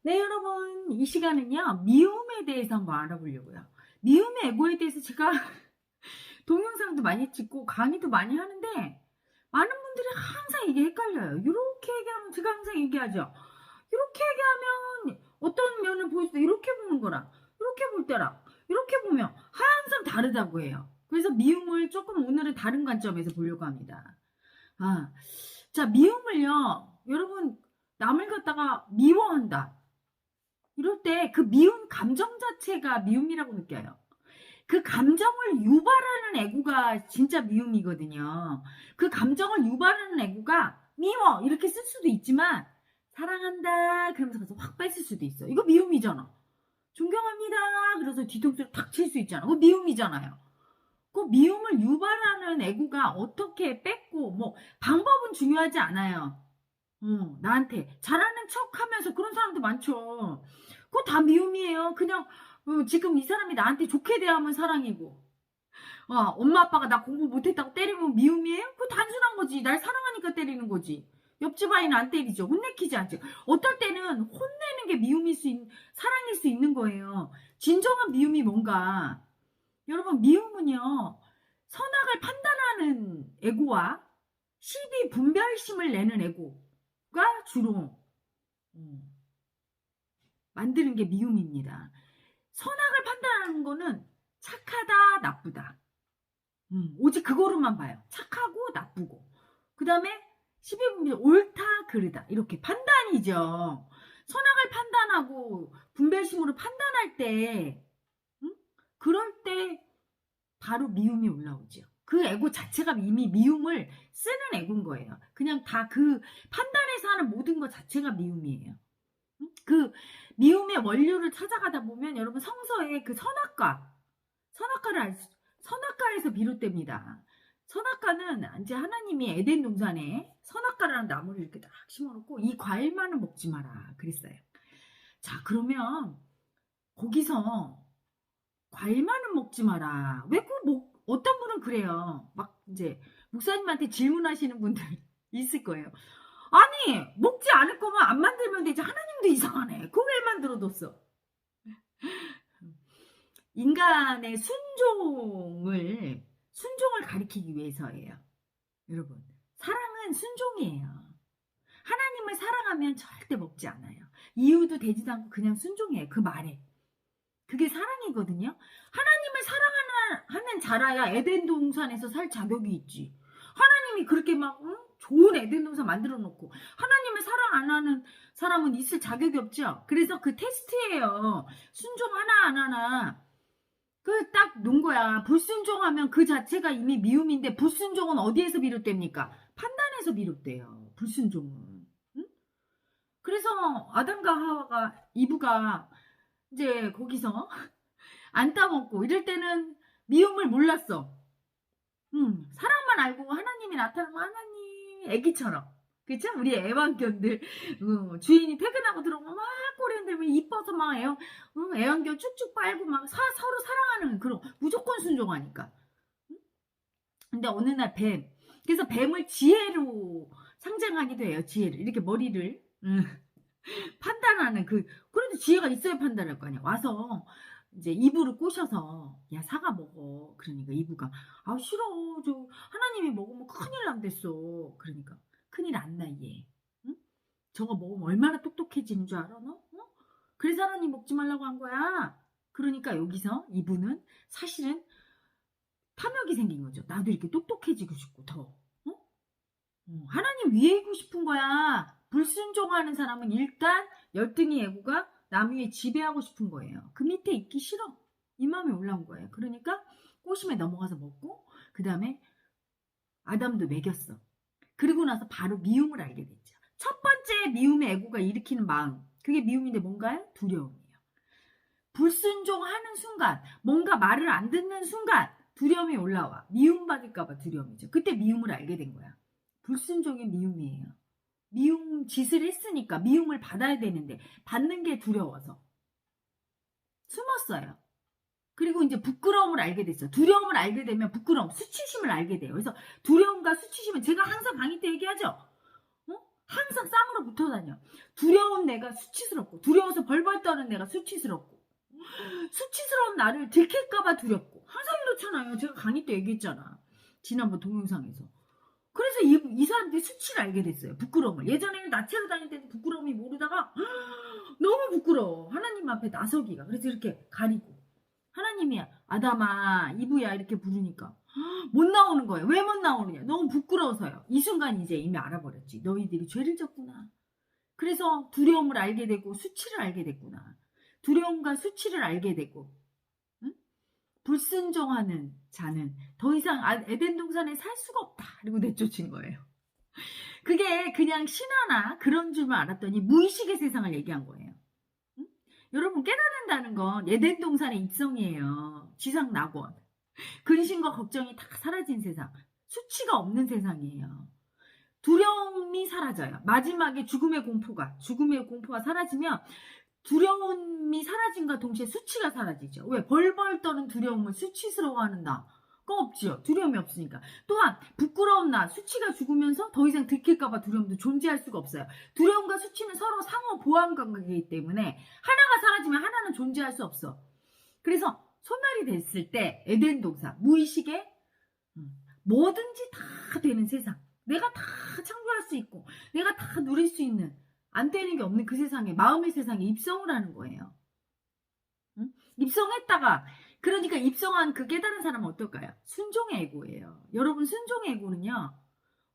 네, 여러분. 이 시간은요, 미움에 대해서 한번 알아보려고요. 미움의 애고에 대해서 제가 동영상도 많이 찍고 강의도 많이 하는데, 많은 분들이 항상 이게 헷갈려요. 이렇게 얘기하면 제가 항상 얘기하죠. 이렇게 얘기하면 어떤 면을 보여줄 때 이렇게 보는 거랑, 이렇게 볼 때랑, 이렇게 보면 항상 다르다고 해요. 그래서 미움을 조금 오늘은 다른 관점에서 보려고 합니다. 아, 자, 미움을요, 여러분, 남을 갖다가 미워한다. 이럴 때 그 미운 감정 자체가 미움이라고 느껴요. 그 감정을 유발하는 애구가 진짜 미움이거든요. 그 감정을 유발하는 애구가 미워 이렇게 쓸 수도 있지만 사랑한다 그러면서 가서 확 뺏을 수도 있어. 이거 미움이잖아. 존경합니다 그래서 뒤통수를 탁 칠 수 있잖아. 그거 미움이잖아요. 그 미움을 유발하는 애구가 어떻게 뺏고 뭐 방법은 중요하지 않아요. 나한테 잘하는 척 하면서 그런 사람도 많죠. 그거 다 미움이에요. 그냥 지금 이 사람이 나한테 좋게 대하면 사랑이고 엄마 아빠가 나 공부 못했다고 때리면 미움이에요? 그거 단순한 거지. 날 사랑하니까 때리는 거지. 옆집 아이는 안 때리죠. 혼내키지 않죠. 어떨 때는 혼내는 게 사랑일 수 있는 거예요. 진정한 미움이 뭔가. 여러분, 미움은요, 선악을 판단하는 애고와 시비 분별심을 내는 애고가 주로 만드는 게 미움입니다. 선악을 판단하는 거는 착하다, 나쁘다. 오직 그거로만 봐요. 착하고 나쁘고. 그 다음에 12분별 옳다, 그르다. 이렇게 판단이죠. 선악을 판단하고 분별심으로 판단할 때, 그럴 때 바로 미움이 올라오죠. 그 애고 자체가 이미 미움을 쓰는 애고인 거예요. 그냥 다 그 판단해서 하는 모든 것 자체가 미움이에요. 그 미움의 원료를 찾아가다 보면 여러분 성서에 그 선악과에서 비롯됩니다. 선악과는 이제 하나님이 에덴 동산에 선악과라는 나무를 이렇게 딱 심어놓고 이 과일만은 먹지 마라 그랬어요. 자, 그러면 거기서 과일만은 먹지 마라. 왜 어떤 분은 그래요. 막 이제 목사님한테 질문하시는 분들 있을 거예요. 아니, 먹지 않을 거면 안 만들면 되지. 하나님도 이상하네. 그거 왜 만들어뒀어? 인간의 순종을 가리키기 위해서예요. 여러분, 사랑은 순종이에요. 하나님을 사랑하면 절대 먹지 않아요. 이유도 되지도 않고 그냥 순종해요. 그 말에. 그게 사랑이거든요. 하나님을 사랑하는 자라야 에덴 동산에서 살 자격이 있지. 하나님이 그렇게 막 좋은 에덴 동산 만들어 놓고 하나님을 사랑 안 하는 사람은 있을 자격이 없죠. 그래서 그 테스트예요. 순종 하나 안 하나. 그 딱 놓은 거야. 불순종하면 그 자체가 이미 미움인데 불순종은 어디에서 비롯됩니까? 판단에서 비롯돼요. 불순종은. 응? 그래서 아담과 하와가 이브가 이제 거기서 안 따먹고 이럴 때는 미움을 몰랐어. 사랑만 알고 하나님이 나타나면 하나님 애기처럼. 그쵸? 우리 애완견들 주인이 퇴근하고 들어오면 막 꼬리 흔들면 이뻐서 막 애완견 쭉쭉 빨고 막 서로 사랑하는 그런 무조건 순종하니까. 근데 어느 날 그래서 뱀을 지혜로 상징하기도 해요. 지혜를 이렇게 머리를 판단하는 그래도 지혜가 있어야 판단할 거 아니야. 와서 이제 이브를 꼬셔서 야 사과 먹어. 그러니까 이브가 아 싫어. 저 하나님이 먹으면 큰일 난댔어. 그러니까 큰일 안 나 얘. 응? 저거 먹으면 얼마나 똑똑해지는 줄 알아 너? 어? 그래서 하나님 먹지 말라고 한 거야. 그러니까 여기서 이브는 사실은 탐욕이 생긴 거죠. 나도 이렇게 똑똑해지고 싶고 더. 어? 하나님 위에 있고 싶은 거야. 불순종하는 사람은 일단 열등이 애고가 남 위에 지배하고 싶은 거예요. 그 밑에 있기 싫어. 이 마음이 올라온 거예요. 그러니까 꼬심에 넘어가서 먹고 그 다음에 아담도 먹였어. 그리고 나서 바로 미움을 알게 됐죠. 첫 번째 미움의 애고가 일으키는 마음. 그게 미움인데 뭔가요? 두려움이에요. 불순종하는 순간 뭔가 말을 안 듣는 순간 두려움이 올라와. 미움받을까 봐 두려움이죠. 그때 미움을 알게 된 거야. 불순종이 미움이에요. 미움 짓을 했으니까 미움을 받아야 되는데 받는 게 두려워서 숨었어요. 그리고 이제 부끄러움을 알게 됐어요. 두려움을 알게 되면 부끄러움, 수치심을 알게 돼요. 그래서 두려움과 수치심은 제가 항상 강의 때 얘기하죠. 항상 쌍으로 붙어 다녀. 두려운 내가 수치스럽고, 두려워서 벌벌 떠는 내가 수치스럽고, 수치스러운 나를 들킬까봐 두렵고, 항상 이렇잖아요. 제가 강의 때 얘기했잖아. 지난번 동영상에서. 그래서 이 사람들이 수치를 알게 됐어요. 부끄러움을. 예전에는 나체로 다닐 때는 부끄러움이 모르다가 너무 부끄러워. 하나님 앞에 나서기가. 그래서 이렇게 가리고. 하나님이 아담아, 이브야 이렇게 부르니까 못 나오는 거예요. 왜 못 나오느냐? 너무 부끄러워서요. 이 순간 이제 이미 알아버렸지. 너희들이 죄를 졌구나. 그래서 두려움을 알게 되고 수치를 알게 됐구나. 두려움과 수치를 알게 되고, 응? 불순종하는 자는 더 이상 에덴 동산에 살 수가 없다. 그리고 내쫓은 거예요. 그게 그냥 신화나 그런 줄만 알았더니 무의식의 세상을 얘기한 거예요. 응? 여러분, 깨닫는다는 건 에덴 동산의 입성이에요. 지상 낙원. 근심과 걱정이 다 사라진 세상. 수치가 없는 세상이에요. 두려움이 사라져요. 마지막에 죽음의 공포가 사라지면 두려움이 사라진과 동시에 수치가 사라지죠. 왜? 벌벌 떠는 두려움을 수치스러워하는 나가 없지요. 두려움이 없으니까. 또한 부끄러운 나, 수치가 죽으면서 더 이상 들킬까봐 두려움도 존재할 수가 없어요. 두려움과 수치는 서로 상호 보완 관계이기 때문에 하나가 사라지면 하나는 존재할 수 없어. 그래서 소멸이 됐을 때 에덴 동산, 무의식에 뭐든지 다 되는 세상. 내가 다 창조할 수 있고 내가 다 누릴 수 있는, 안 되는 게 없는 그 세상에, 마음의 세상에 입성을 하는 거예요. 응? 입성했다가, 그러니까 입성한 그 깨달은 사람은 어떨까요? 순종의 에고예요. 여러분, 순종의 에고는요,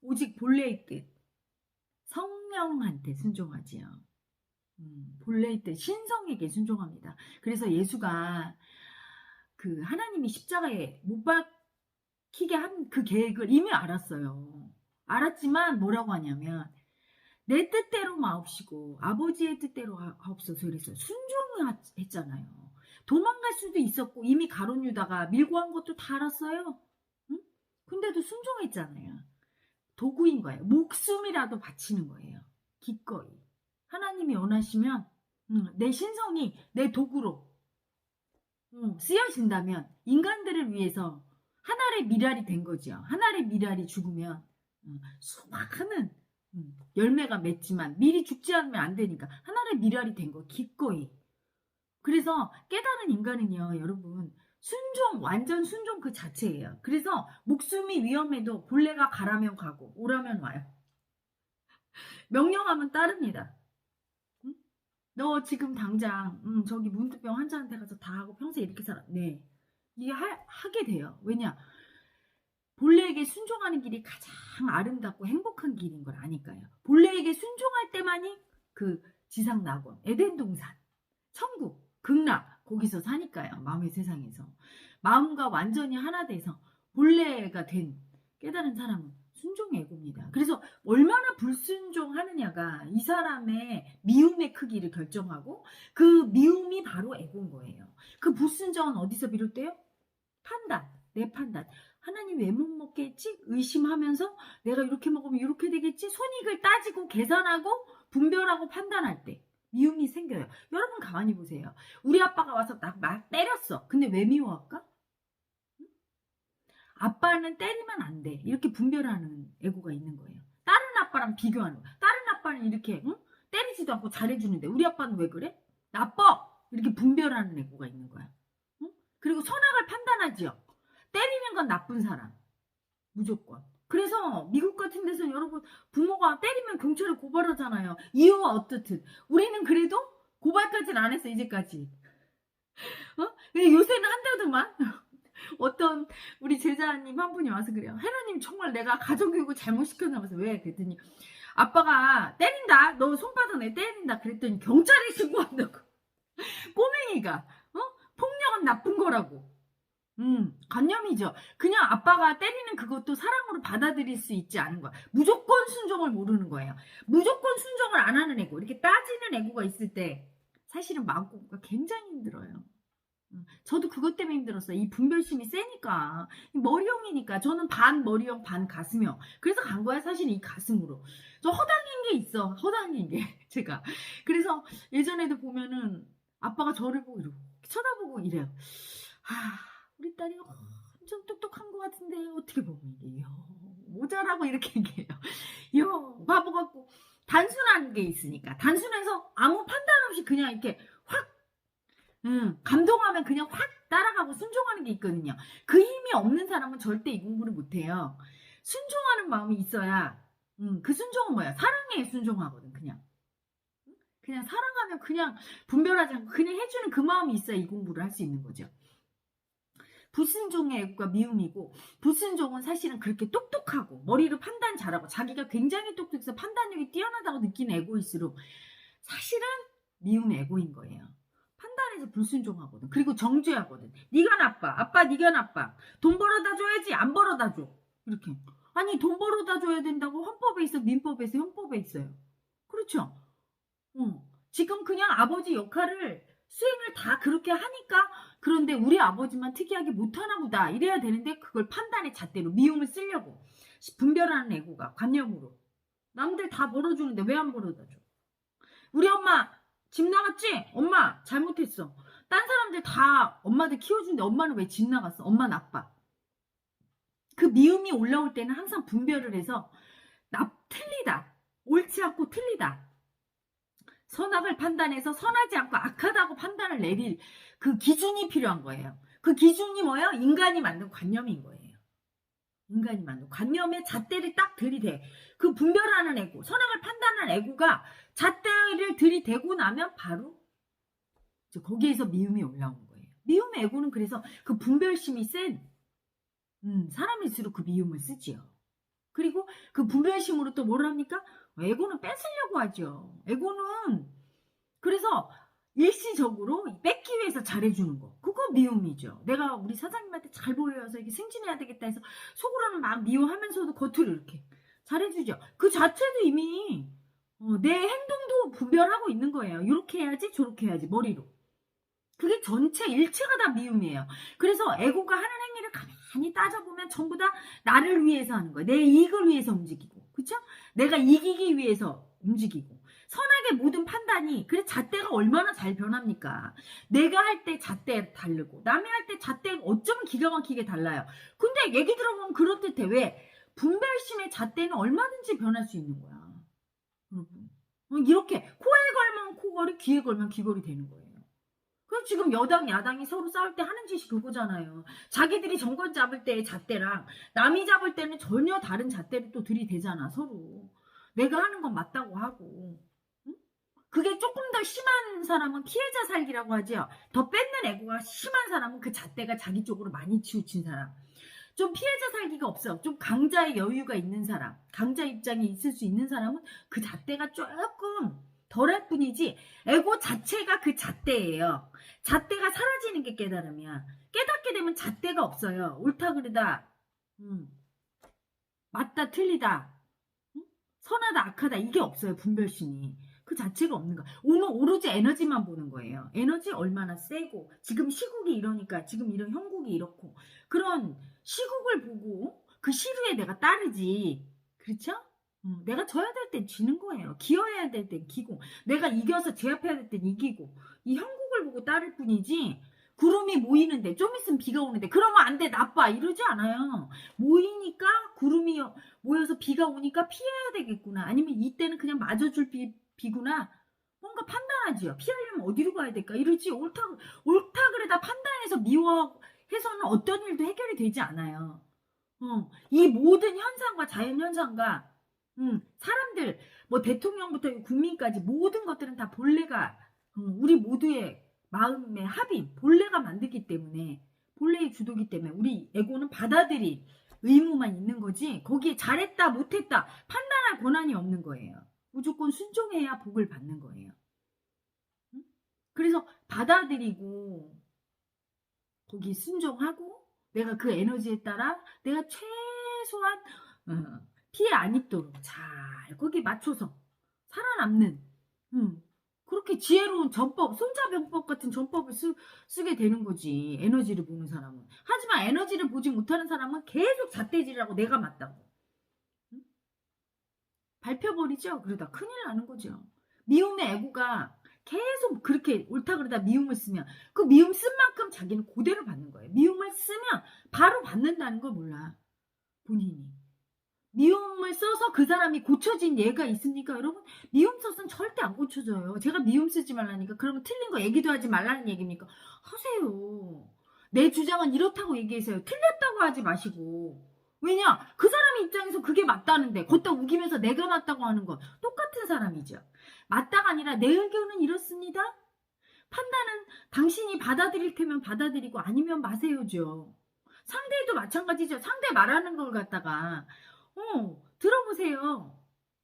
오직 본래의 뜻, 성령한테 순종하지요. 본래의 뜻, 신성에게 순종합니다. 그래서 예수가 그 하나님이 십자가에 못 박히게 한 그 계획을 이미 알았어요. 알았지만 뭐라고 하냐면, 내 뜻대로 마옵시고 아버지의 뜻대로 하옵소서. 그래서 순종했잖아요. 도망갈 수도 있었고 이미 가룟 유다가 밀고 한 것도 다 알았어요. 응? 근데도 순종했잖아요. 도구인 거예요. 목숨이라도 바치는 거예요. 기꺼이. 하나님이 원하시면 내 신성이 내 도구로 쓰여진다면 인간들을 위해서 하나의 미랄이 된 거죠. 하나의 미랄이 죽으면 수많은 열매가 맺지만 미리 죽지 않으면 안 되니까 하나의 미랄이 된 거, 기꺼이. 그래서 깨달은 인간은요, 여러분, 순종, 완전 순종 그 자체예요. 그래서 목숨이 위험해도 본래가 가라면 가고 오라면 와요. 명령하면 따릅니다. 응? 너 지금 당장 저기 문득병 환자한테 가서 다 하고 평생 이렇게 살아. 네, 이게 하게 돼요. 왜냐? 본래에게 순종하는 길이 가장 아름답고 행복한 길인 걸 아니까요. 본래에게 순종할 때만이 그 지상 낙원, 에덴 동산, 천국, 극락, 거기서 사니까요. 마음의 세상에서. 마음과 완전히 하나 돼서 본래가 된 깨달은 사람은 순종의 에고입니다. 그래서 얼마나 불순종하느냐가 이 사람의 미움의 크기를 결정하고, 그 미움이 바로 에고인 거예요. 그 불순종은 어디서 비롯돼요? 판단, 내 판단. 하나님 왜 못 먹겠지? 의심하면서 내가 이렇게 먹으면 이렇게 되겠지? 손익을 따지고 계산하고 분별하고 판단할 때 미움이 생겨요. 여러분 가만히 보세요. 우리 아빠가 와서 막 때렸어. 근데 왜 미워할까? 아빠는 때리면 안 돼. 이렇게 분별하는 에고가 있는 거예요. 다른 아빠랑 비교하는 거야. 다른 아빠는 이렇게 때리지도 않고 잘해주는데 우리 아빠는 왜 그래? 나빠! 이렇게 분별하는 에고가 있는 거야. 그리고 선악을 판단하지요. 때리는 건 나쁜 사람. 무조건. 그래서 미국 같은 데서는 여러분, 부모가 때리면 경찰에 고발하잖아요. 이유가 어떻든. 우리는 그래도 고발까지는 안 했어, 이제까지. 근데 요새는 한다더만. 어떤 우리 제자님 한 분이 와서 그래요. 하나님, 정말 내가 가정교육을 잘못 시켰나 봐서. 왜? 그랬더니 아빠가 때린다. 너 손바닥 내 때린다. 그랬더니 경찰에 신고한다고. 꼬맹이가 폭력은 나쁜 거라고. 관념이죠. 그냥 아빠가 때리는 그것도 사랑으로 받아들일 수 있지 않은 거야. 무조건 순종을 모르는 거예요. 무조건 순종을 안 하는 에고, 이렇게 따지는 에고가 있을 때 사실은 마음고가 굉장히 힘들어요. 저도 그것 때문에 힘들었어요. 이 분별심이 세니까. 머리형이니까. 저는 반 머리형 반 가슴형. 그래서 간 거야, 사실 이 가슴으로. 저 허당인 게 있어. 허당인 게 제가. 그래서 예전에도 보면은 아빠가 저를 보고 이러고 쳐다보고 이래요. 우리 딸이 엄청 똑똑한 것 같은데 어떻게 보면 이게 모자라고 이렇게 얘기해요. 바보 같고 단순한 게 있으니까. 단순해서 아무 판단 없이 그냥 이렇게 확, 감동하면 그냥 확 따라가고 순종하는 게 있거든요. 그 힘이 없는 사람은 절대 이 공부를 못해요. 순종하는 마음이 있어야, 그 순종은 뭐야? 사랑에 순종하거든, 그냥. 그냥 사랑하면 그냥 분별하지 않고 그냥 해주는 그 마음이 있어야 이 공부를 할 수 있는 거죠. 불순종의 애고가 미움이고, 불순종은 사실은 그렇게 똑똑하고 머리로 판단 잘하고 자기가 굉장히 똑똑해서 판단력이 뛰어나다고 느끼는 애고일수록 사실은 미움의 애고인 거예요. 판단해서 불순종하거든. 그리고 정죄하거든. 네가 나빠. 아빠 네가 나빠. 돈 벌어다 줘야지. 안 벌어다 줘. 이렇게. 아니 돈 벌어다 줘야 된다고 헌법에 있어, 민법에 있어, 형법에 있어요. 그렇죠? 지금 그냥 아버지 역할을 수행을 다 그렇게 하니까, 그런데 우리 아버지만 특이하게 못하나 보다 이래야 되는데 그걸 판단의 잣대로 미움을 쓰려고 분별하는 애고가 관념으로 남들 다 벌어주는데 왜 안 벌어다 줘. 우리 엄마 집 나갔지? 엄마 잘못했어. 딴 사람들 다 엄마들 키워주는데 엄마는 왜 집 나갔어? 엄마 나빠. 그 미움이 올라올 때는 항상 분별을 해서 틀리다, 옳지 않고 틀리다, 선악을 판단해서 선하지 않고 악하다고 판단을 내릴 그 기준이 필요한 거예요. 그 기준이 뭐예요? 인간이 만든 관념인 거예요. 인간이 만든 관념의 잣대를 딱 들이대. 그 분별하는 애고, 선악을 판단하는 애고가 잣대를 들이대고 나면 바로 거기에서 미움이 올라오는 거예요. 미움의 애고는 그래서 그 분별심이 센 사람일수록 그 미움을 쓰지요. 그리고 그 분별심으로 또 뭘 합니까? 애고는 뺏으려고 하죠. 애고는 그래서 일시적으로 뺏기 위해서 잘해주는 거. 그거 미움이죠. 내가 우리 사장님한테 잘 보여서 이게 승진해야 되겠다 해서 속으로는 막 미워하면서도 겉으로 이렇게 잘해주죠. 그 자체도 이미 내 행동도 분별하고 있는 거예요. 이렇게 해야지 저렇게 해야지 머리로. 그게 전체 일체가 다 미움이에요. 그래서 애고가 하는 행위를 가만히 따져보면 전부 다 나를 위해서 하는 거예요. 내 이익을 위해서 움직이고, 그렇죠? 내가 이기기 위해서 움직이고. 선악의 모든 판단이, 그래 잣대가 얼마나 잘 변합니까? 내가 할 때 잣대 다르고 남이 할 때 잣대 어쩌면 기가 막히게 달라요. 근데 얘기 들어보면 그렇듯해. 왜? 분별심의 잣대는 얼마든지 변할 수 있는 거야. 여러분, 이렇게 코에 걸면 코걸이, 귀에 걸면 귀걸이 되는 거예요. 그럼 지금 여당 야당이 서로 싸울 때 하는 짓이 그거잖아요. 자기들이 정권 잡을 때의 잣대랑 남이 잡을 때는 전혀 다른 잣대를 또 들이대잖아, 서로. 내가 하는 건 맞다고 하고. 응? 그게 조금 더 심한 사람은 피해자 살기라고 하죠. 더 뺏는 애고가 심한 사람은 그 잣대가 자기 쪽으로 많이 치우친 사람. 좀 피해자 살기가 없어. 좀 강자의 여유가 있는 사람, 강자 입장에 있을 수 있는 사람은 그 잣대가 조금 덜할 뿐이지, 애고 자체가 그 잣대예요. 잣대가 사라지는 게 깨달음이야. 깨닫게 되면 잣대가 없어요. 옳다 그르다, 맞다 틀리다, 선하다 악하다, 이게 없어요. 분별심이 그 자체가 없는 거야. 오로지 에너지만 보는 거예요. 에너지 얼마나 세고, 지금 시국이 이러니까 지금 이런 형국이 이렇고, 그런 시국을 보고 그 시류에 내가 따르지. 그렇죠? 내가 져야 될 땐 지는 거예요. 기어야 될 땐 기고, 내가 이겨서 제압해야 될 땐 이기고, 이 형국을 보고 따를 뿐이지. 구름이 모이는데 좀 있으면 비가 오는데 그러면 안 돼, 나빠, 이러지 않아요. 모이니까 구름이 모여서 비가 오니까 피해야 되겠구나, 아니면 이때는 그냥 맞아줄 비구나, 뭔가 판단하지요. 피하려면 어디로 가야 될까, 이러지. 옳다 그래다 판단해서 미워해서는 어떤 일도 해결이 되지 않아요. 이 모든 현상과 자연현상과 사람들, 뭐 대통령부터 국민까지 모든 것들은 다 본래가 우리 모두의 마음의 합인, 본래가 만들기 때문에, 본래의 주도기 때문에 우리 에고는 받아들일 의무만 있는 거지, 거기에 잘했다 못했다 판단할 권한이 없는 거예요. 무조건 순종해야 복을 받는 거예요. 그래서 받아들이고 거기 순종하고, 내가 그 에너지에 따라 내가 최소한 피해 안 입도록 잘 거기에 맞춰서 살아남는, 그렇게 지혜로운 전법, 손자병법 같은 전법을 쓰게 되는 거지, 에너지를 보는 사람은. 하지만 에너지를 보지 못하는 사람은 계속 잣대질하고 내가 맞다고 밟혀버리죠. 그러다 큰일 나는 거죠. 미움의 애고가 계속 그렇게 옳다 그러다 미움을 쓰면 그 미움 쓴 만큼 자기는 그대로 받는 거예요. 미움을 쓰면 바로 받는다는 걸 몰라, 본인이. 미움을 써서 그 사람이 고쳐진 예가 있습니까, 여러분? 미움 썼으면 절대 안 고쳐져요. 제가 미움 쓰지 말라니까. 그러면 틀린 거 얘기도 하지 말라는 얘기입니까? 하세요. 내 주장은 이렇다고 얘기하세요. 틀렸다고 하지 마시고. 왜냐? 그 사람 입장에서 그게 맞다는데 걷다 우기면서 내가 맞다고 하는 건 똑같은 사람이죠. 맞다가 아니라 내 의견은 이렇습니다. 판단은 당신이 받아들일 테면 받아들이고 아니면 마세요죠. 상대도 마찬가지죠. 상대 말하는 걸 갖다가 들어보세요.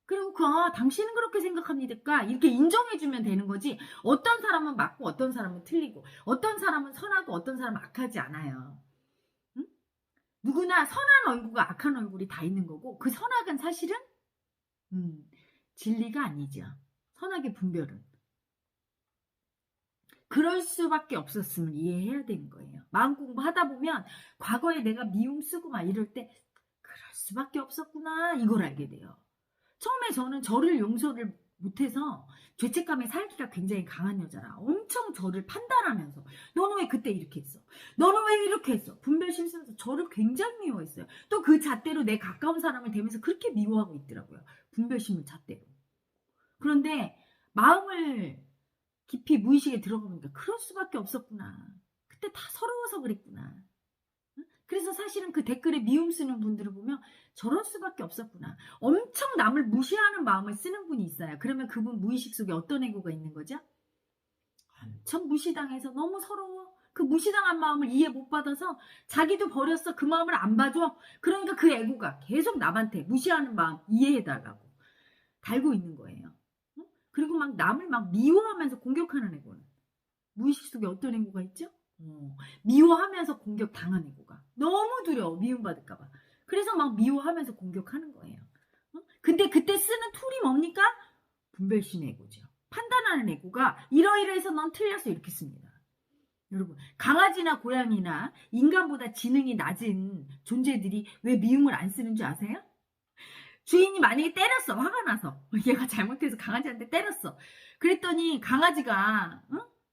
그리고 당신은 그렇게 생각합니까? 이렇게 인정해주면 되는 거지. 어떤 사람은 맞고 어떤 사람은 틀리고 어떤 사람은 선하고 어떤 사람은 악하지 않아요. 응? 누구나 선한 얼굴과 악한 얼굴이 다 있는 거고 그 선악은 사실은 진리가 아니죠. 선악의 분별은. 그럴 수밖에 없었음을 이해해야 되는 거예요. 마음 공부하다 보면 과거에 내가 미움 쓰고 막 이럴 때 그럴 수밖에 없었구나 이걸 알게 돼요. 처음에 저는 저를 용서를 못해서 죄책감에 살기가 굉장히 강한 여자라 엄청 저를 판단하면서 너는 왜 그때 이렇게 했어? 너는 왜 이렇게 했어? 분별심 쓰면서 저를 굉장히 미워했어요. 또 그 잣대로 내 가까운 사람을 대면서 그렇게 미워하고 있더라고요. 분별심을 잣대로. 그런데 마음을 깊이 무의식에 들어가 보니까 그럴 수밖에 없었구나. 그때 다 서러워서 그랬구나. 그래서 사실은 그 댓글에 미움 쓰는 분들을 보면 저럴 수밖에 없었구나. 엄청 남을 무시하는 마음을 쓰는 분이 있어요. 그러면 그분 무의식 속에 어떤 애고가 있는 거죠? 엄청 무시당해서 너무 서러워. 그 무시당한 마음을 이해 못 받아서 자기도 버렸어. 그 마음을 안 봐줘. 그러니까 그 애고가 계속 남한테 무시하는 마음 이해해달라고 달고 있는 거예요. 그리고 막 남을 막 미워하면서 공격하는 애고는 무의식 속에 어떤 애고가 있죠? 미워하면서 공격당한 애고가 너무 두려워. 미움받을까봐. 그래서 막 미워하면서 공격하는 거예요. 근데 그때 쓰는 툴이 뭡니까? 분별심 애고죠. 판단하는 애고가 이러이러해서 넌 틀렸어 이렇게 씁니다. 여러분 강아지나 고양이나 인간보다 지능이 낮은 존재들이 왜 미움을 안 쓰는 줄 아세요? 주인이 만약에 때렸어. 화가 나서. 얘가 잘못해서 강아지한테 때렸어. 그랬더니 강아지가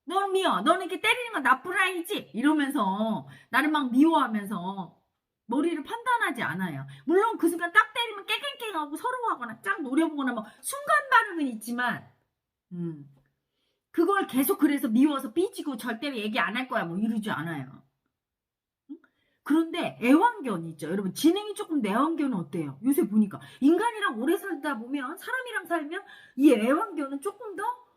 넌 미워. 너는 이렇게 때리는 건 나쁜 아이지? 이러면서 나를 막 미워하면서 머리를 판단하지 않아요. 물론 그 순간 딱 때리면 깨갱깽하고 서러워하거나 쫙 노려보거나 뭐 순간 반응은 있지만 그걸 계속 그래서 미워서 삐지고 절대 얘기 안 할 거야 뭐 이러지 않아요. 그런데 애완견 있죠. 여러분 지능이 조금 애완견은 어때요? 요새 보니까 인간이랑 오래 살다 보면 사람이랑 살면 이 애완견은 조금 더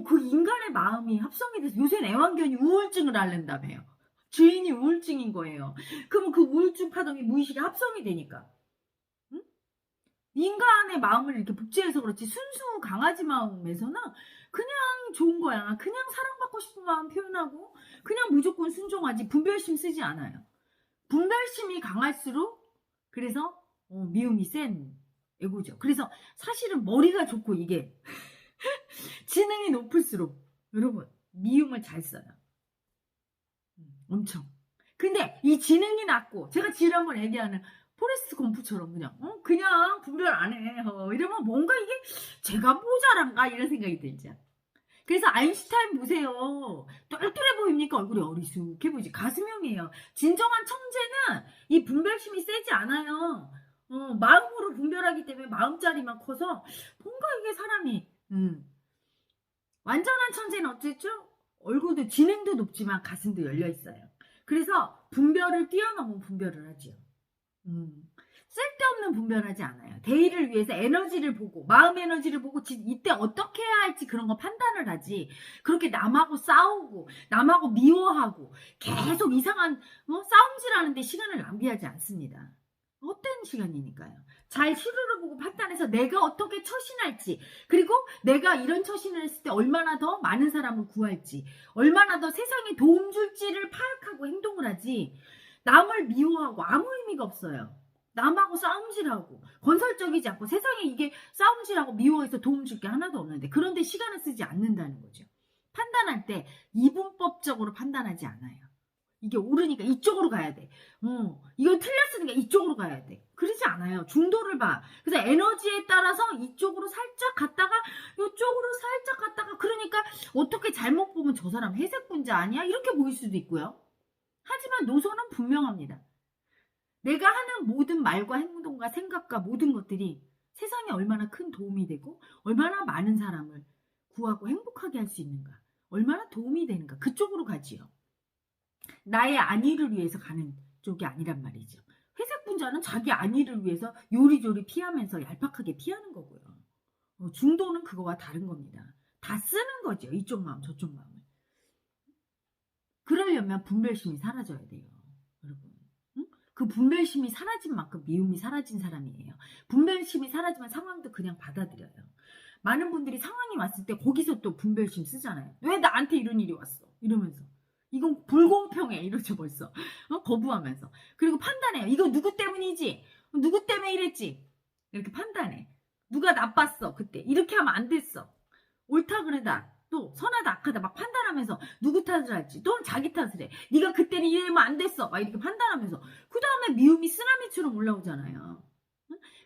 그 인간의 마음이 합성이 돼서 요새는 애완견이 우울증을 앓는다며요. 주인이 우울증인 거예요. 그러면 그 우울증 파동이 무의식에 합성이 되니까 응? 인간의 마음을 이렇게 복제해서 그렇지 순수 강아지 마음에서는 그냥 좋은 거야. 그냥 사랑받고 싶은 마음 표현하고 그냥 무조건 순종하지 분별심 쓰지 않아요. 분별심이 강할수록 그래서 미움이 센 애고죠. 그래서 사실은 머리가 좋고 이게 지능이 높을수록 여러분 미움을 잘 써요. 엄청. 근데 이 지능이 낮고 제가 지난번에 얘기하는 포레스트 검프처럼 그냥 분별 안 해. 이러면 뭔가 이게 제가 모자란가 이런 생각이 들죠. 그래서 아인슈타인 보세요. 똘똘해 보입니까? 얼굴이 어리숙해 보이지. 가슴형이에요. 진정한 천재는 이 분별심이 세지 않아요. 마음으로 분별하기 때문에 마음자리만 커서 뭔가 이게 사람이 완전한 천재는 어쨌죠? 얼굴도 지능도 높지만 가슴도 열려 있어요. 그래서 분별을 뛰어넘은 분별을 하죠. 쓸데없는 분별하지 않아요. 대의를 위해서 에너지를 보고 마음 에너지를 보고 이때 어떻게 해야 할지 그런 거 판단을 하지. 그렇게 남하고 싸우고 남하고 미워하고 계속 이상한 싸움질하는데 시간을 낭비하지 않습니다. 헛된 시간이니까요. 잘 시루를 보고 판단해서 내가 어떻게 처신할지 그리고 내가 이런 처신을 했을 때 얼마나 더 많은 사람을 구할지 얼마나 더 세상에 도움 줄지를 파악하고 행동을 하지 남을 미워하고 아무 의미가 없어요. 남하고 싸움질하고 건설적이지 않고 세상에 이게 싸움질하고 미워해서 도움 줄 게 하나도 없는데 그런데 시간을 쓰지 않는다는 거죠. 판단할 때 이분법적으로 판단하지 않아요. 이게 옳으니까 이쪽으로 가야 돼. 이건 틀렸으니까 이쪽으로 가야 돼. 그러지 않아요. 중도를 봐. 그래서 에너지에 따라서 이쪽으로 살짝 갔다가 이쪽으로 살짝 갔다가 그러니까 어떻게 잘못 보면 저 사람 회색 분자 아니야? 이렇게 보일 수도 있고요. 하지만 노선은 분명합니다. 내가 하는 모든 말과 행동과 생각과 모든 것들이 세상에 얼마나 큰 도움이 되고 얼마나 많은 사람을 구하고 행복하게 할 수 있는가, 얼마나 도움이 되는가, 그쪽으로 가지요. 나의 안위를 위해서 가는 쪽이 아니란 말이죠. 회색 분자는 자기 안위를 위해서 요리조리 피하면서 얄팍하게 피하는 거고요. 중도는 그거와 다른 겁니다. 다 쓰는 거죠. 이쪽 마음 저쪽 마음을. 그러려면 분별심이 사라져야 돼요, 여러분. 응? 그 분별심이 사라진 만큼 미움이 사라진 사람이에요. 분별심이 사라지면 상황도 그냥 받아들여요. 많은 분들이 상황이 왔을 때 거기서 또 분별심 쓰잖아요. 왜 나한테 이런 일이 왔어? 이러면서. 이건 불공평해. 이러죠 벌써. 거부하면서. 그리고 판단해요. 이거 누구 때문이지? 누구 때문에 이랬지? 이렇게 판단해. 누가 나빴어 그때. 이렇게 하면 안 됐어. 옳다 그러다. 또 선하다 악하다 막 판단하면서 누구 탓을 할지 또는 자기 탓을 해. 네가 그때는 이러면 안 됐어. 막 이렇게 판단하면서 그 다음에 미움이 쓰나미처럼 올라오잖아요.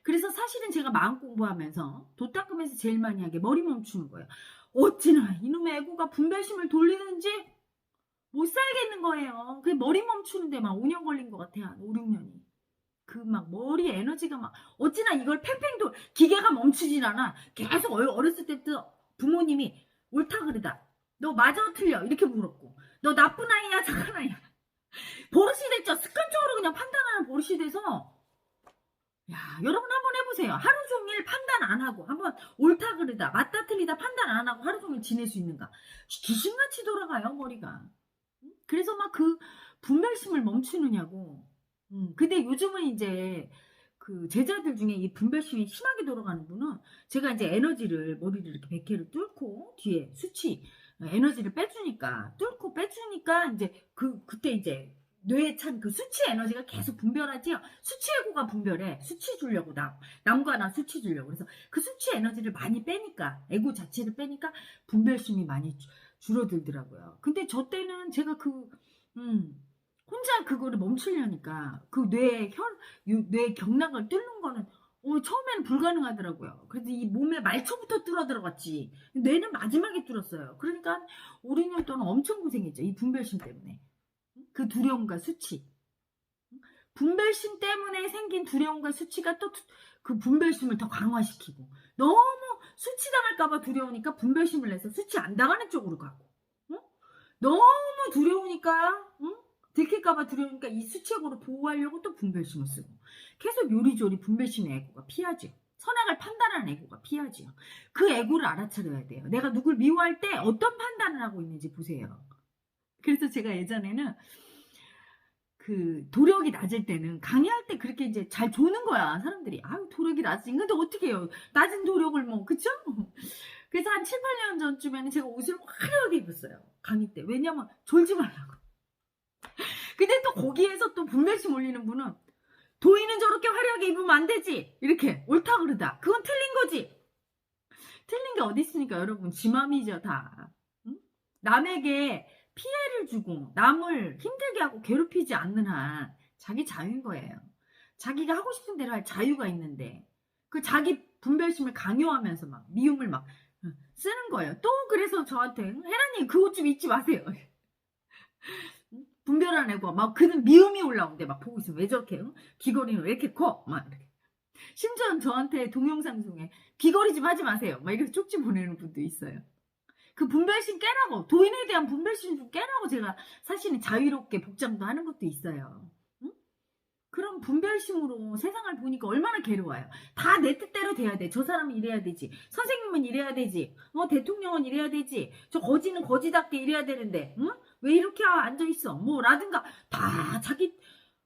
그래서 사실은 제가 마음 공부하면서 도 닦으면서 제일 많이 하게 머리 멈추는 거예요. 어찌나 이놈의 애고가 분별심을 돌리는지 못 살겠는 거예요. 그 머리 멈추는데 막 5년 걸린 것 같아요. 한 5, 6년이. 그 막 머리 에너지가 막 어찌나 이걸 팽팽 기계가 멈추질 않아. 계속 어렸을 때부터 부모님이 옳다 그르다. 너 맞아 틀려 이렇게 물었고 너 나쁜 아이야 착한 아이야. 버릇이 됐죠. 습관적으로 그냥 판단하는 버릇이 돼서 야, 여러분 한번 해보세요. 하루 종일 판단 안 하고 한번 옳다 그르다 맞다 틀리다 판단 안 하고 하루 종일 지낼 수 있는가? 귀신같이 돌아가요 머리가. 그래서 막 그 분별심을 멈추느냐고. 근데 요즘은 이제 그 제자들 중에 이 분별심이 심하게 돌아가는 분은 제가 이제 에너지를 머리를 이렇게 100개를 뚫고 뒤에 수치 에너지를 빼주니까 뚫고 빼주니까 이제 그때 이제 뇌에 찬 그 수치 에너지가 계속 분별하지요. 수치 에고가 분별해. 수치 주려고 남과 나 수치 주려고. 그래서 그 수치 에너지를 많이 빼니까 에고 자체를 빼니까 분별심이 많이 줄어들더라고요. 근데 저 때는 제가 혼자 그거를 멈추려니까 그 뇌 경락을 뚫는 거는 처음에는 불가능하더라고요. 그래서 이 몸에 말초부터 뚫어 들어갔지. 뇌는 마지막에 뚫었어요. 그러니까 5, 6년 동안 엄청 고생했죠. 이 분별심 때문에. 그 두려움과 수치. 분별심 때문에 생긴 두려움과 수치가 또 그 분별심을 더 강화시키고 너무 수치당할까봐 두려우니까 분별심을 내서 수치 안 당하는 쪽으로 가고 너무 두려우니까 들킬까봐 두려우니까 이 수치액으로 보호하려고 또 분별심을 쓰고 계속 요리조리 분별심의 애고가 피하죠. 선악을 판단하는 애고가 피하죠. 그 애고를 알아차려야 돼요. 내가 누굴 미워할 때 어떤 판단을 하고 있는지 보세요. 그래서 제가 예전에는 그 도력이 낮을 때는 강의할 때 그렇게 이제 잘 조는 거야 사람들이. 아유 도력이 낮지. 근데 어떻게 해요? 낮은 도력을 뭐 그쵸? 그래서 한 7, 8년 전쯤에는 제가 옷을 화려하게 입었어요. 강의 때. 왜냐면 졸지 말라고. 근데 또 거기에서 또 분별심 올리는 분은 도인은 저렇게 화려하게 입으면 안 되지. 이렇게 옳다 그러다. 그건 틀린 거지. 틀린 게 어디 있습니까 여러분. 지 맘이죠 다. 응? 남에게 피해를 주고 남을 힘들게 하고 괴롭히지 않는 한 자기 자유인 거예요. 자기가 하고 싶은 대로 할 자유가 있는데 그 자기 분별심을 강요하면서 막 미움을 막 쓰는 거예요. 또 그래서 저한테 혜라님 그 옷 좀 입지 마세요. 분별한 애고 막 그는 미움이 올라오는데 막 보고 있으면 왜 저렇게 귀걸이는 왜 이렇게 커? 막 이렇게. 심지어 저한테 동영상 중에 귀걸이 좀 하지 마세요. 막 이렇게 쪽지 보내는 분도 있어요. 그 분별심 깨라고 도인에 대한 분별심 좀 깨라고 제가 사실은 자유롭게 복장도 하는 것도 있어요. 응? 그럼 분별심으로 세상을 보니까 얼마나 괴로워요. 다 내 뜻대로 돼야 돼. 저 사람은 이래야 되지. 선생님은 이래야 되지. 대통령은 이래야 되지. 저 거지는 거지답게 이래야 되는데 응? 왜 이렇게 앉아있어? 뭐 라든가 다 자기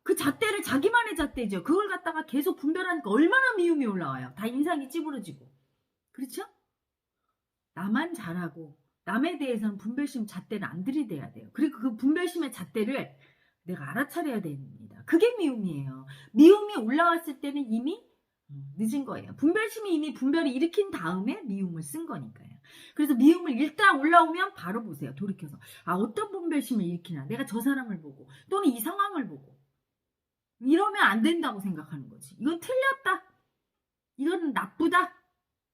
그 잣대를 자기만의 잣대죠. 그걸 갖다가 계속 분별하니까 얼마나 미움이 올라와요. 다 인상이 찌부러지고. 그렇죠? 나만 잘하고 남에 대해서는 분별심 잣대를 안 들이대야 돼요. 그리고 그 분별심의 잣대를 내가 알아차려야 됩니다. 그게 미움이에요. 미움이 올라왔을 때는 이미 늦은 거예요. 분별심이 이미 분별을 일으킨 다음에 미움을 쓴 거니까요. 그래서 미움을 일단 올라오면 바로 보세요. 돌이켜서. 아 어떤 분별심을 일으키나. 내가 저 사람을 보고 또는 이 상황을 보고. 이러면 안 된다고 생각하는 거지. 이건 틀렸다. 이건 나쁘다.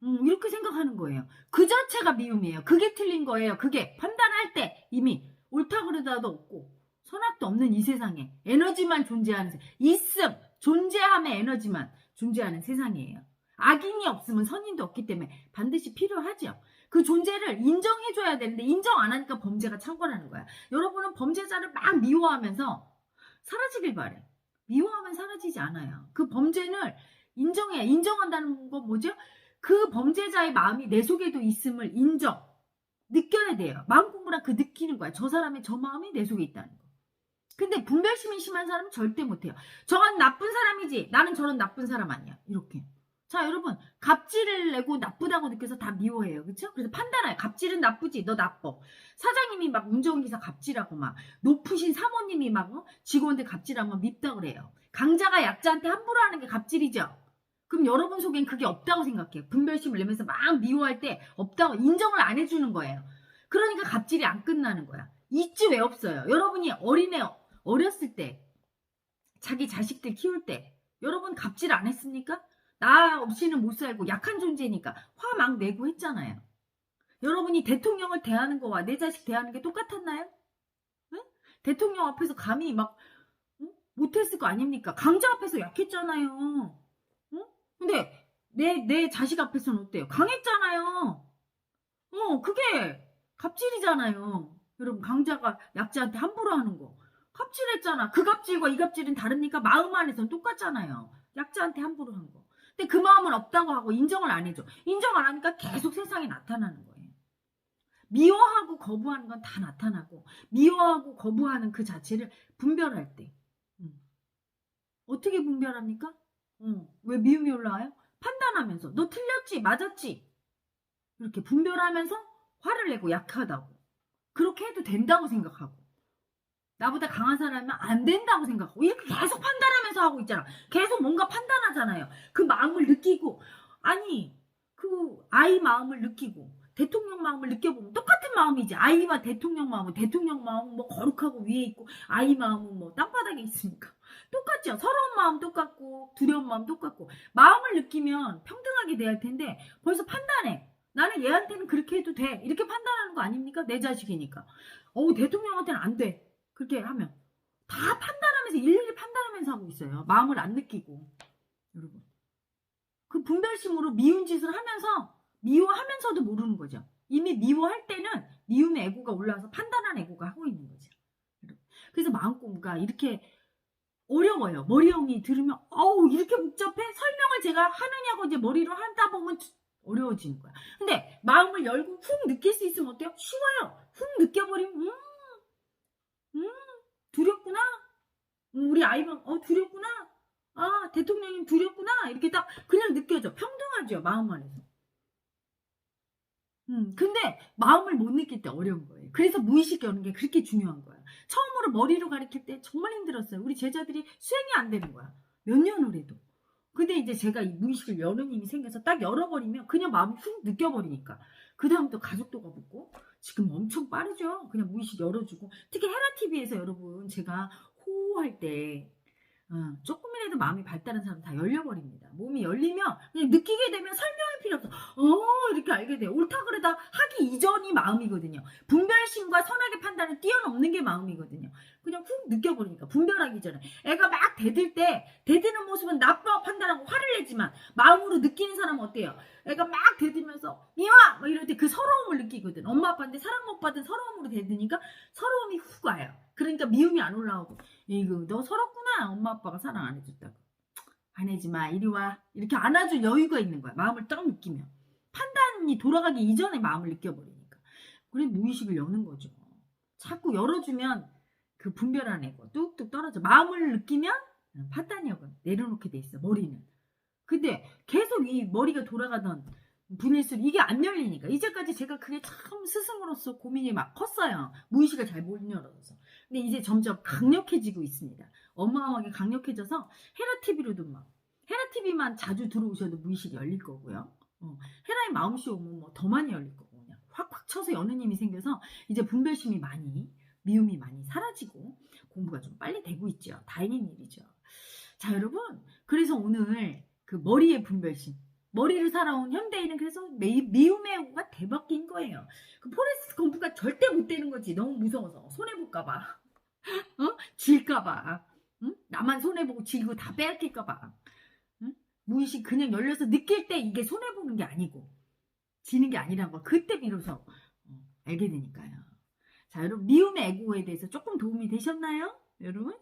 이렇게 생각하는 거예요. 그 자체가 미움이에요. 그게 틀린 거예요. 그게 판단할 때 이미 옳다 그러다도 없고 선악도 없는 이 세상에 에너지만 존재하는 있음, 존재함의 에너지만 존재하는 세상이에요. 악인이 없으면 선인도 없기 때문에 반드시 필요하죠. 그 존재를 인정해줘야 되는데 인정 안 하니까 범죄가 창궐하는 거야. 여러분은 범죄자를 막 미워하면서 사라지길 바래. 미워하면 사라지지 않아요. 그 범죄를 인정해. 인정한다는 건 뭐죠? 그 범죄자의 마음이 내 속에도 있음을 느껴야 돼요. 마음 공부랑 그 느끼는 거야. 저 사람의 저 마음이 내 속에 있다는 거. 근데 분별심이 심한 사람은 절대 못해요. 저건 나쁜 사람이지. 나는 저런 나쁜 사람 아니야. 이렇게. 자, 여러분, 갑질을 내고 나쁘다고 느껴서 다 미워해요. 그쵸? 그래서 판단해요. 갑질은 나쁘지. 너 나빠. 사장님이 막 운전기사 갑질하고 막 높으신 사모님이 막 직원들 갑질하면 밉다 그래요. 강자가 약자한테 함부로 하는 게 갑질이죠. 그럼 여러분 속엔 그게 없다고 생각해요. 분별심을 내면서 막 미워할 때 없다고 인정을 안 해주는 거예요. 그러니까 갑질이 안 끝나는 거야. 있지 왜 없어요? 여러분이 어렸을 때 자기 자식들 키울 때 여러분 갑질 안 했습니까? 나 없이는 못 살고 약한 존재니까 화 막 내고 했잖아요. 여러분이 대통령을 대하는 거와 내 자식 대하는 게 똑같았나요? 응? 대통령 앞에서 감히 막 못했을 거 아닙니까? 강자 앞에서 약했잖아요. 응? 근데 내 자식 앞에서는 어때요? 강했잖아요. 그게 갑질이잖아요. 여러분 강자가 약자한테 함부로 하는 거. 갑질했잖아. 그 갑질과 이 갑질은 다릅니까? 마음 안에서는 똑같잖아요. 약자한테 함부로 한 거. 근데 그 마음은 없다고 하고 인정을 안 해줘. 인정 안 하니까 계속 세상에 나타나는 거예요. 미워하고 거부하는 건 다 나타나고 미워하고 거부하는 그 자체를 분별할 때 어떻게 분별합니까? 왜 미움이 올라와요? 판단하면서 너 틀렸지 맞았지 이렇게 분별하면서 화를 내고 약하다고 그렇게 해도 된다고 생각하고 나보다 강한 사람이면 안 된다고 생각하고 이렇게 계속 판단하면서 하고 있잖아. 계속 뭔가 판단하잖아요. 그 마음을 느끼고 아니 그 아이 마음을 느끼고 대통령 마음을 느껴보면 똑같은 마음이지. 아이와 대통령 마음은 뭐 거룩하고 위에 있고 아이 마음은 뭐 땅바닥에 있으니까 똑같죠. 서러운 마음 똑같고 두려운 마음 똑같고 마음을 느끼면 평등하게 돼야 할 텐데 벌써 판단해. 나는 얘한테는 그렇게 해도 돼. 이렇게 판단하는 거 아닙니까? 내 자식이니까. 대통령한테는 안 돼. 그렇게 하면 다 판단하면서 일일이 판단하면서 하고 있어요. 마음을 안 느끼고 여러분 그 분별심으로 미운 짓을 하면서 미워하면서도 모르는 거죠. 이미 미워할 때는 미움의 애고가 올라와서 판단한 애고가 하고 있는 거죠. 그래서 마음 공부가 이렇게 어려워요. 머리형이 들으면 이렇게 복잡해? 설명을 제가 하느냐고 이제 머리로 하다 보면 어려워지는 거야. 근데 마음을 열고 훅 느낄 수 있으면 어때요? 쉬워요. 훅 느껴버리면 두렵구나. 우리 아이가 두렵구나. 아 대통령님 두렵구나. 이렇게 딱 그냥 느껴져. 평등하죠. 마음 안에서. 근데 마음을 못 느낄 때 어려운 거예요. 그래서 무의식 여는 게 그렇게 중요한 거야. 처음으로 머리로 가르칠 때 정말 힘들었어요. 우리 제자들이 수행이 안 되는 거야. 몇 년을 해도. 근데 이제 제가 이 무의식을 여는 힘이 생겨서 딱 열어버리면 그냥 마음이 훅 느껴버리니까 그 다음부터 가족도가 붙고 지금 엄청 빠르죠. 그냥 무의식 열어주고 특히 헤라TV에서 여러분 제가 호호할 때 조금이라도 마음이 발달한 사람 다 열려버립니다. 몸이 열리면 그냥 느끼게 되면 설명할 필요 없어. 이렇게 알게 돼요. 옳다 그르다 하기 이전이 마음이거든요. 분별심과 선악의 판단을 뛰어넘는 게 마음이거든요. 그냥 훅 느껴버리니까 분별하기 전에 애가 막 대들 때 대드는 모습은 나빠 판단하고 화를 내지만 마음으로 느끼는 사람은 어때요? 애가 막 대들면서 미워! 막 이럴 때 그 서러움을 느끼거든. 엄마 아빠한테 사랑 못 받은 서러움으로 대드니까 서러움이 훅 와요. 그러니까 미움이 안 올라오고 이거 너 서럽구나. 엄마 아빠가 사랑 안 해줬다고. 안 해지마 이리 와. 이렇게 안아줄 여유가 있는 거야. 마음을 딱 느끼면. 판단이 돌아가기 이전에 마음을 느껴버리니까. 그래 무의식을 여는 거죠. 자꾸 열어주면 그 분별한 애고 뚝뚝 떨어져. 마음을 느끼면 판단력은 내려놓게 돼 있어. 머리는. 근데 계속 이 머리가 돌아가던 분일수록 이게 안 열리니까 이제까지 제가 그게 참 스승으로서 고민이 막 컸어요. 무의식을 잘 못 열어서. 근데 이제 점점 강력해지고 있습니다. 어마어마하게 강력해져서 헤라TV로도 막 헤라TV만 자주 들어오셔도 무의식이 열릴 거고요. 헤라의 마음쇼 오면 뭐 더 많이 열릴 거고 그냥 확확 쳐서 여는 힘이 생겨서 이제 분별심이 많이 미움이 많이 사라지고 공부가 좀 빨리 되고 있죠. 다행인 일이죠. 자 여러분 그래서 오늘 그 머리의 분별심 머리를 살아온 현대인은 그래서 미움의 애고가 대박인 거예요. 그 포레스트 검프가 절대 못 되는 거지. 너무 무서워서 손해볼까봐. 질까봐. 응? 나만 손해보고 질고 다 빼앗길까봐. 응? 무의식 그냥 열려서 느낄 때 이게 손해보는 게 아니고 지는 게 아니란 걸 그때 비로소 알게 되니까요. 자, 여러분 미움의 애고에 대해서 조금 도움이 되셨나요? 여러분?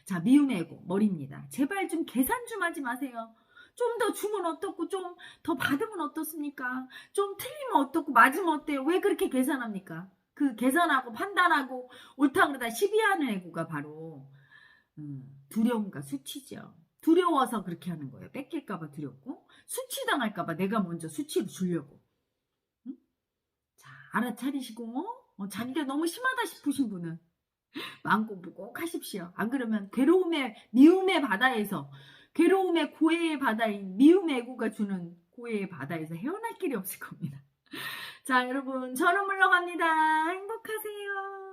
자, 미움의 애고 머리입니다. 제발 좀 계산 좀 하지 마세요. 좀 더 주면 어떻고 좀 더 받으면 어떻습니까? 좀 틀리면 어떻고 맞으면 어때요? 왜 그렇게 계산합니까? 그 계산하고 판단하고 옳다 그러다 시비하는 애고가 바로 두려움과 수치죠. 두려워서 그렇게 하는 거예요. 뺏길까봐 두렵고 수치당할까봐 내가 먼저 수치를 주려고. 응? 자, 알아차리시고 자기가 너무 심하다 싶으신 분은 마음공부 꼭 하십시오. 안 그러면 괴로움의 미움의 바다에서 괴로움의 고해의 바다인 미움의 애고가 주는 고해의 바다에서 헤어날 길이 없을 겁니다. 자, 여러분 저는 물러갑니다. 행복하세요.